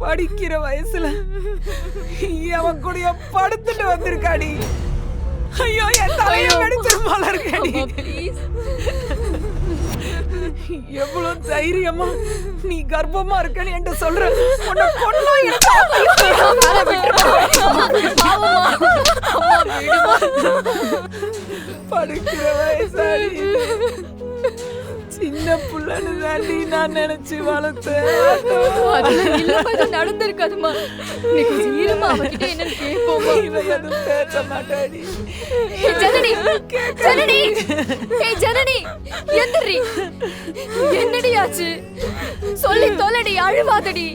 படிக்கிற வயசுல அவன் கூட படுத்துட்டு வந்திருக்காடி. ஐயோ என் தலையில கடிச்சிருமால இருக்கடி. எவ்வளவு தைரியமா நீ கர்ப்பமா இருக்கன்னு என்கிட்ட சொல்ற. உன்னை கொன்னா படிக்கிற வயசாடி சின்ன புள்ளன்னு தாண்டி நான் நினைச்சு வளர்த்தேன். நடந்திருக்காதுமா. என்னன்னு கேட்போமா? எதுவும் பேச மாட்டாடி. ஜனனி ஜனனி ஜனனி எந்திரி. என்னடி ஆச்சு? சொல்லி தொலைடி, அழுவாதடி.